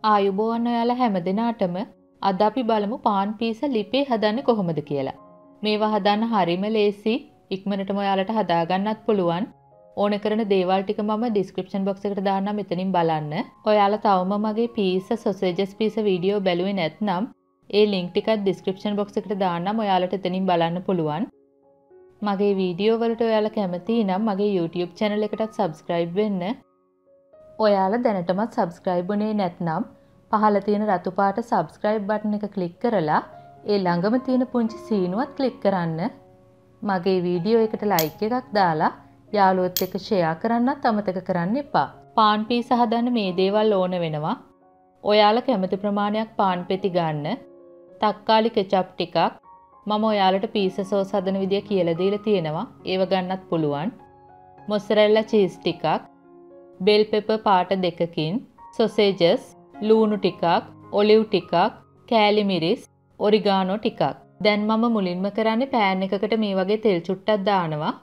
ආයුබෝවන් ඔයාලා හැමදෙනාටම අද අපි බලමු පාන් පීස ලිපේ හදන්නේ කොහොමද කියලා. මේවා හදන්න හරිම ලේසි. ඉක්මනටම ඔයාලට හදාගන්නත් පුළුවන්. ඕන කරන දේවල් ටික මම ඩිස්ක්‍රිප්ෂන් බොක්ස් එකට දාන්නම් එතනින් බලන්න. ඔයාලා තවම මගේ පීසා සොසේජස් පීසා වීඩියෝ බැලුවේ නැත්නම් ඒ ලින්ක් ටිකත් ඩිස්ක්‍රිප්ෂන් බොක්ස් එකට දාන්නම් ඔයාලට එතනින් බලන්න පුළුවන්. මගේ වීඩියෝ වලට ඔයාලා කැමති නම් මගේ YouTube channel එකටත් subscribe වෙන්න. ඔයාලා දැනටමත් subscribe වුණේ නැත්නම් පහළ තියෙන රතු පාට subscribe button එක click කරලා ඒ ළඟම තියෙන පුංචි සීනුවත් click කරන්න. මගේ වීඩියෝ එකට like එකක් දාලා යාළුවොත් එක්ක share කරන්නත් අමතක කරන්න එපා. පාන් පීසා හදන්න මේ දේවල් ඕන වෙනවා. ඔයාලා කැමති ප්‍රමාණයක් පාන් පෙති ගන්න. තක්කාලි කෙචප් ටිකක්. මම ඔයාලට පීසා සෝස් හදන විදිය කියලා දීලා තියෙනවා. ඒව ගන්නත් පුළුවන්. මොස්සරෙල්ලා චීස් ටිකක්. බෙල් පෙපර් පාට දෙකකින්, සොසේජස්, ලූණු ටිකක්, ඔලිව් ටිකක්, කෑලි මිරිස්, ඔරිගානෝ ටිකක්. දැන් මම මුලින්ම කරන්නේ පෑන් එකකට මේ වගේ තෙල් චුට්ටක් දානවා.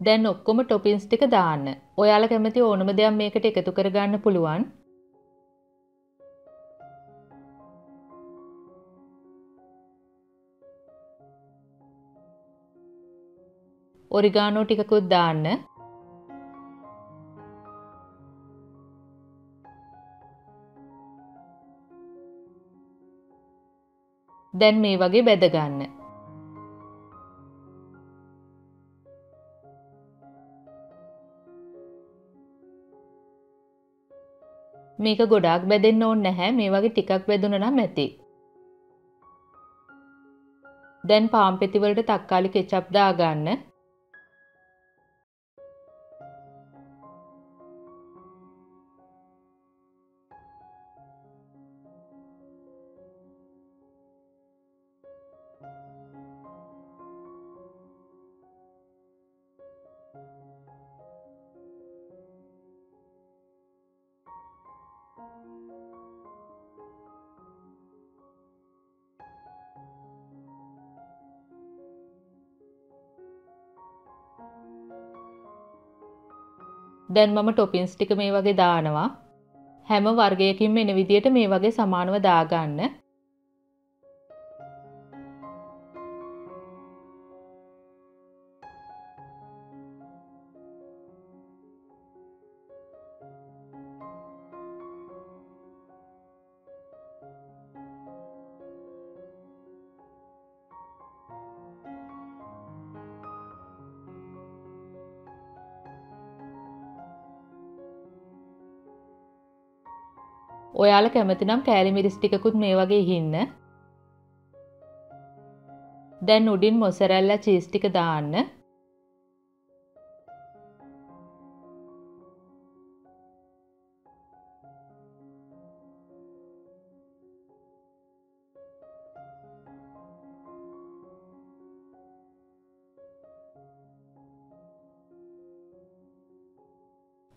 දැන් ඔක්කොම ටොපින්ස් ටික දාන්න. ඔයාලා කැමති ඕනම දෙයක් මේකට එකතු කරගන්න පුළුවන්. ඔරිගානෝ ටිකකුත් දාන්න. දැන් මේ වගේ බෙද ගන්න. මේක ගොඩාක් බෙදෙන්න ඕනේ නැහැ. මේ වගේ ටිකක් බෙදුණා නම් ඇති. දැන් පාන් පෙති වලට තක්කාලි කෙචප් දාගන්න. දැන් මම ටොපින්ස් ටික මේ වගේ දානවා. හැම වර්ගයකින්ම එන විදියට මේ වගේ සමානව දාගන්න. ඔයාලා කැමති නම් කෑලි මිරිස් ටිකකුත් මේ වගේ ඉහින්න. දැන් උඩින් මොසරෙල්ලා චීස් ටික දාන්න.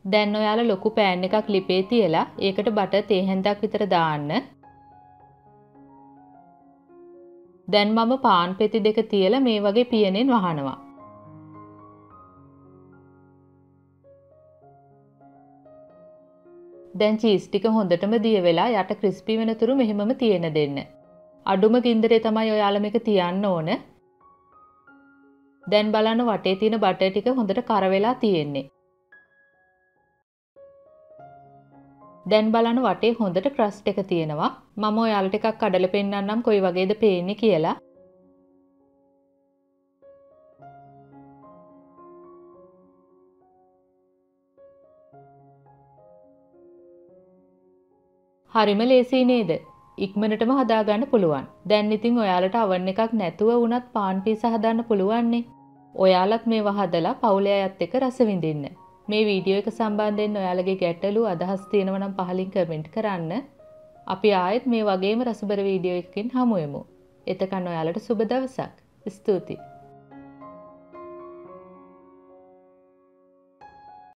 දැන් ඔයාලා ලොකු පෑන් එකක් ලිපේ තියලා ඒකට බටර් තේ හැන්දක් විතර දාන්න. දැන් මම පාන් පෙති දෙක තියලා මේ වගේ පියනෙන් වහනවා. දැන් චීස් ටික හොඳටම දිය වෙලා යට ක්‍රිස්පි වෙනතුරු මෙහෙමම තියෙන දෙන්න. අඩුම ගින්දරේ තමයි ඔයාලා මේක තියන්න ඕන. දැන් බලන්න වටේ තියෙන බටර් ටික හොඳට කර වෙලා තියෙන්නේ. දැන් බලන්න වටේ හොඳට ක්‍රස්ට් එක තියෙනවා. මම ඔයාලට එකක් කඩලා පෙන්නන්නම් කොයි වගේද පේන්නේ කියලා. හරිම ලේසි නේද? ඉක්මනටම හදාගන්න පුළුවන්. දැන් ඉතින් ඔයාලට oven එකක් නැතුව වුණත් පාන් පීසා හදන්න පුළුවන්නේ. ඔයාලත් මේවා හදලා පවුලේ අයත් එක්ක රස විඳින්න. මේ වීඩියෝ එක සම්බන්ධයෙන් ඔයාලගේ ගැටලු අදහස් තියෙනවා නම් පහලින් කමෙන්ට් කරන්න. අපි ආයෙත් මේ වගේම රසබර වීඩියෝ එකකින් හමු වෙමු. එතකන් ඔයාලට සුබ දවසක්. ස්තුතියි.